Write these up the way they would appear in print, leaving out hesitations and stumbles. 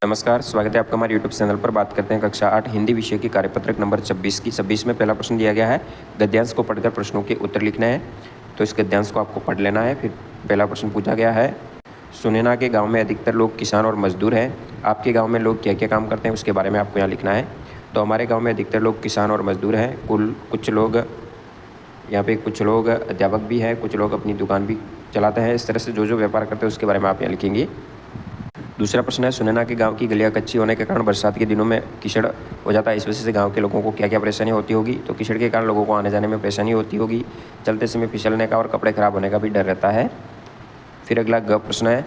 नमस्कार, स्वागत है आपका हमारे यूट्यूब चैनल पर। बात करते हैं कक्षा 8 हिंदी विषय की कार्यपत्रक नंबर 26 की। 26 में पहला प्रश्न दिया गया है, गद्यांश को पढ़कर प्रश्नों के उत्तर लिखने हैं। तो इस गद्यांश को आपको पढ़ लेना है। फिर पहला प्रश्न पूछा गया है, सुनैना के गांव में अधिकतर लोग किसान और मजदूर हैं। आपके गांव में लोग क्या क्या काम करते हैं उसके बारे में आपको यहाँ लिखना है। तो हमारे गाँव में अधिकतर लोग किसान और मजदूर हैं। कुछ लोग यहाँ पे कुछ लोग अध्यापक भी हैं, कुछ लोग अपनी दुकान भी चलाते हैं। इस तरह से जो जो व्यापार करते हैं उसके बारे में आप यहाँ लिखेंगे। दूसरा प्रश्न है, सुनैना के गांव की गलियां कच्ची होने के कारण बरसात के दिनों में कीचड़ हो जाता है। इस वजह से गांव के लोगों को क्या क्या परेशानी होती होगी। तो कीचड़ के कारण लोगों को आने जाने में परेशानी होती होगी, चलते समय फिसलने का और कपड़े खराब होने का भी डर रहता है। फिर अगला ग प्रश्न है।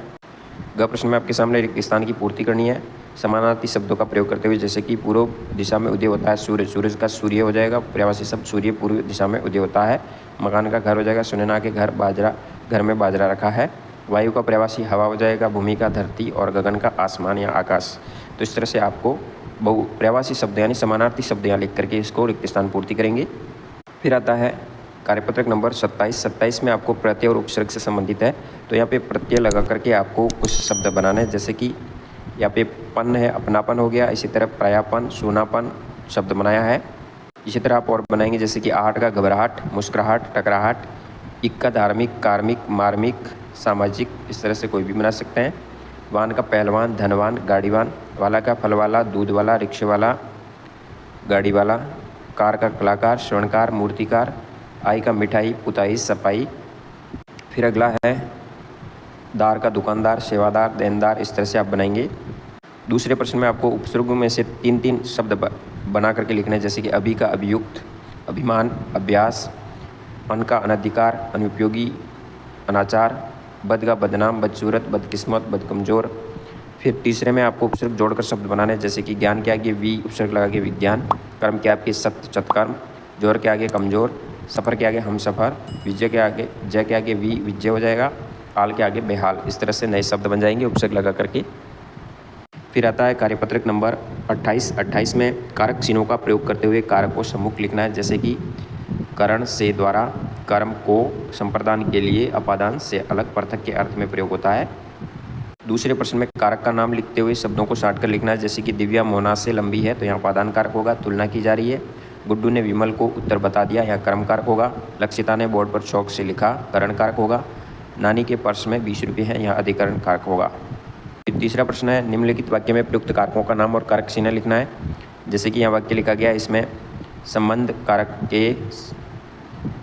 ग प्रश्न में आपके सामने रिक्त स्थान की पूर्ति करनी है समानार्थी शब्दों का प्रयोग करते हुए। जैसे कि पूर्व दिशा में उदय होता है सूर्य, सूरज का सूर्य हो जाएगा। पर्यायवाची शब्द सूर्य पूर्व दिशा में उदय होता है। मकान का घर हो जाएगा सुनैना के घर, बाजरा घर में बाजरा रखा है। वायु का पर्यायवाची हवा हो जाएगा, भूमि का धरती और गगन का आसमान या आकाश। तो इस तरह से आपको पर्यायवाची शब्द यानी समानार्थी शब्द यहाँ लिख करके इसको रिक्त स्थान पूर्ति करेंगे। फिर आता है कार्यपत्रक नंबर 27। 27 में आपको प्रत्यय और उपसर्ग से संबंधित है। तो यहाँ पे प्रत्यय लगा करके आपको कुछ शब्द बनाने हैं। जैसे कि यहाँ पे पन है, अपनापन हो गया। इसी तरह प्रायापन, सूनापन शब्द बनाया है। इसी तरह आप और बनाएंगे, जैसे कि आहट का घबराहट, मुस्कुराहट, टकराहट, इक्का धार्मिक, कार्मिक, मार्मिक, सामाजिक। इस तरह से कोई भी बना सकते हैं। वाहन का पहलवान, धनवान, गाड़ीवान। वाला का फल वाला, दूध वाला, रिक्शे वाला, गाड़ी वाला। कार का कलाकार, स्वर्णकार, मूर्तिकार। आई का मिठाई, पुताई, सफाई। फिर अगला है दार का दुकानदार, सेवादार, देनदार। इस तरह से आप बनाएंगे। दूसरे प्रश्न में आपको उपसर्गों में से तीन तीन शब्द बना करके लिखना है। जैसे कि अभी का अभियुक्त, अभिमान, अभ्यास। अन का अनधिकार, अनुपयोगी, अनाचार। बद का बदनाम, बदसूरत, बदकिस्मत, बदकमजोर। फिर तीसरे में आपको उपसर्ग जोड़कर शब्द बनाने हैं। जैसे कि ज्ञान के आगे वी उपसर्ग लगा के विज्ञान। कर्म के आगे सत्य, सत्कर्म। जोर के आगे कमजोर। सफ़र के आगे हम सफ़र। विजय के आगे, जय के आगे वी विजय हो जाएगा। हाल के आगे बेहाल। इस तरह से नए शब्द बन जाएंगे उपसर्ग लगा करके। फिर आता है कार्यपत्रक नंबर 28। 28 में कारक चिन्हों का प्रयोग करते हुए कारक को सम्मुख लिखना है। जैसे कि करण से द्वारा, कर्म को संप्रदान के लिए, अपादान से अलग, पृथक के अर्थ में प्रयोग होता है। दूसरे प्रश्न में कारक का नाम लिखते हुए शब्दों को साट कर लिखना है। जैसे कि दिव्या मोना से लंबी है, तो यहाँ अपादान कारक होगा, तुलना की जा रही है। गुड्डू ने विमल को उत्तर बता दिया, यहाँ कर्म कारक होगा। लक्षिता ने बोर्ड पर चौक से लिखा, करण कारक होगा। नानी के पर्स में 20 रुपये हैं, यहाँ अधिकरण कारक होगा। तीसरा प्रश्न है, निम्नलिखित वाक्य में प्रयुक्त कारकों का नाम और कारक चिन्ह लिखना है। जैसे कि यहाँ वाक्य लिखा गया, इसमें संबंध कारक के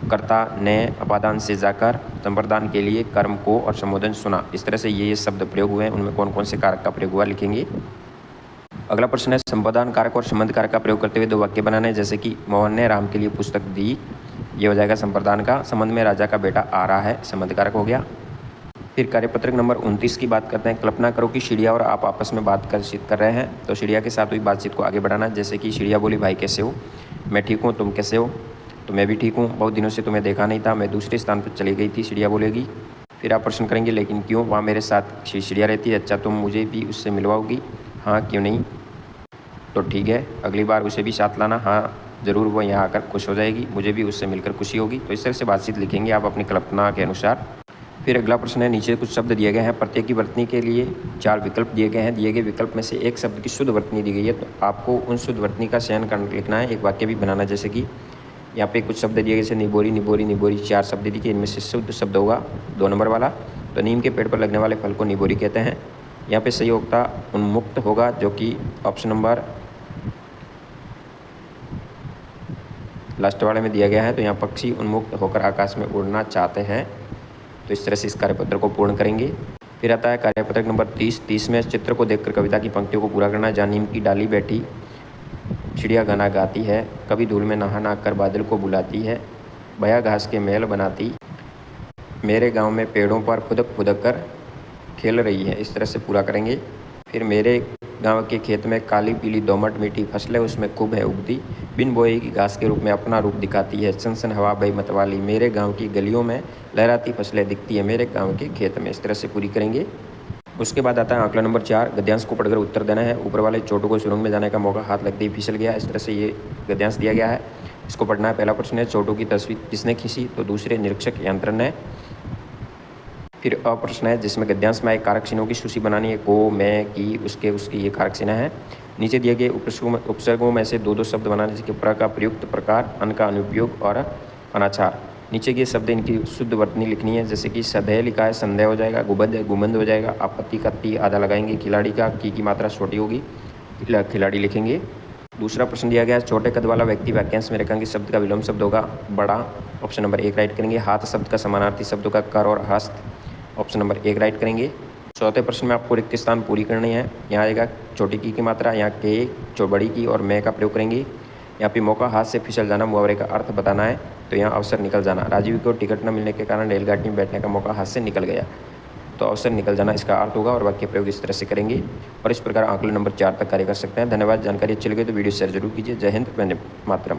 कर्ता ने अपादान से जाकर संप्रदान के लिए कर्म को और संबोधन सुना। इस तरह से ये शब्द प्रयोग हुए हैं, उनमें कौन कौन से कारक का प्रयोग हुआ लिखेंगे। अगला प्रश्न है, संप्रदान कारक और संबंध कारक का प्रयोग करते हुए दो वाक्य बनाने हैं। जैसे कि मोहन ने राम के लिए पुस्तक दी, ये हो जाएगा संप्रदान का। संबंध में राजा का बेटा आ रहा है, संबंध कारक हो गया। फिर कार्यपत्रक नंबर 29 की बात करते हैं। कल्पना करो कि चिड़िया और आप आपस में बातचीत कर रहे हैं। तो चिड़िया के साथ हुई बातचीत को आगे बढ़ाना। जैसे कि चिड़िया बोली, भाई कैसे हो। मैं ठीक हूँ, तुम कैसे हो। तो मैं भी ठीक हूँ, बहुत दिनों से तुम्हें देखा नहीं था, मैं दूसरे स्थान पर चली गई थी, चिड़िया बोलेगी। फिर आप प्रश्न करेंगे, लेकिन क्यों, वहाँ मेरे साथ चिड़िया रहती है। अच्छा, तुम मुझे भी उससे मिलवाओगी। हाँ, क्यों नहीं। तो ठीक है, अगली बार उसे भी साथ लाना। हाँ ज़रूर, वो यहाँ आकर खुश हो जाएगी, मुझे भी उससे मिलकर खुशी होगी। तो इस तरह से बातचीत लिखेंगे आप अपनी कल्पना के अनुसार। फिर अगला प्रश्न है, नीचे कुछ शब्द दिए गए हैं। प्रत्येक की वर्तनी के लिए 4 विकल्प दिए गए हैं। दिए गए विकल्प में से एक शब्द की शुद्ध वर्तनी दी गई है, तो आपको उन शुद्ध वर्तनी का चयन कर लिखना है, एक वाक्य भी बनाना। जैसे कि यहाँ पे कुछ शब्द दिए गए, जैसे निबोरी, निबोरी, निबोरी। 4 शब्द दिए, इनमें से शुद्ध शब्द होगा 2 नंबर वाला। तो नीम के पेड़ पर लगने वाले फल को निबोरी कहते हैं। यहाँ पे सही होता उन्मुक्त होगा, जो कि ऑप्शन नंबर लास्ट वाले में दिया गया है। तो यहाँ पक्षी उन्मुक्त होकर आकाश में उड़ना चाहते हैं। तो इस तरह से इस कार्यपत्र को पूर्ण करेंगे। फिर आता है कार्यपत्रक नंबर 30। 30 में चित्र को देखकर कविता की पंक्तियों को पूरा करना है। जहाँ नीम की डाली बैठी चिड़िया गाना गाती है, कभी धूल में नहा नहा कर बादल को बुलाती है, भया घास के महल बनाती, मेरे गांव में पेड़ों पर फुदक फुदक कर खेल रही है। इस तरह से पूरा करेंगे। फिर मेरे गांव के खेत में काली पीली दोमट मिट्टी फसलें उसमें खूब है उगती, बिन बोए की घास के रूप में अपना रूप दिखाती है, सनसन हवा बेमत वाली, मेरे गांव की गलियों में लहराती फसलें दिखती है मेरे गांव के खेत में। इस तरह से पूरी करेंगे। उसके बाद आता है आंकड़ा नंबर 4। गद्यांश को पढ़कर उत्तर देना है। ऊपर वाले चोटों को सुरंग में जाने का मौका हाथ लगते ही फिसल गया। इस तरह से ये गद्यांश दिया गया है, इसको पढ़ना है। पहला प्रश्न है, चोटों की तस्वीर किसने खींची। तो दूसरे निरीक्षक यंत्र ने। फिर अ प्रश्न है जिसमें गद्यांश में आए कारक चिन्हों की सूची बनानी है। को, मैं, की, उसके, उसकी, ये कारक चिन्ह है। नीचे दिए गए उपसर्गों में से दो दो शब्द बनाने, जैसे प्र का प्रयुक्त प्रकार, अन का अनुपयोग और अनाचार। नीचे के शब्द इनकी शुद्ध वर्तनी लिखनी है, जैसे कि सदैह लिखा है, संदेह हो जाएगा, गुबंद है, गुमंद हो जाएगा, आपत्ति का ती आधा लगाएंगे, खिलाड़ी का की मात्रा छोटी होगी, खिलाड़ी लिखेंगे। दूसरा प्रश्न दिया गया है, छोटे कद वाला व्यक्ति वाक्यांश में रेखांकित शब्द का विलोम शब्द होगा बड़ा, ऑप्शन नंबर 1 राइट करेंगे। हाथ शब्द का समानार्थी शब्द होगा कर और हस्त, ऑप्शन नंबर 1 राइट करेंगे। चौथे प्रश्न में आपको रिक्त स्थान पूरी करनी है। यहाँ आएगा छोटी की मात्रा, यहाँ के बड़ी की और मैं का प्रयोग करेंगे। यहाँ पे मौका हाथ से फिसल जाना, मुहावरे का अर्थ बताना है, तो यहाँ अवसर निकल जाना। राजीव को टिकट न मिलने के कारण रेलगाड़ी में बैठने का मौका हाथ से निकल गया, तो अवसर निकल जाना इसका अर्थ होगा, और वाक्य प्रयोग इस तरह से करेंगे। और इस प्रकार आंकलन नंबर 4 तक कार्य कर सकते हैं। धन्यवाद। जानकारी अच्छी लगे तो वीडियो शेयर जरूर कीजिए। जय हिंद, वंदे मातरम।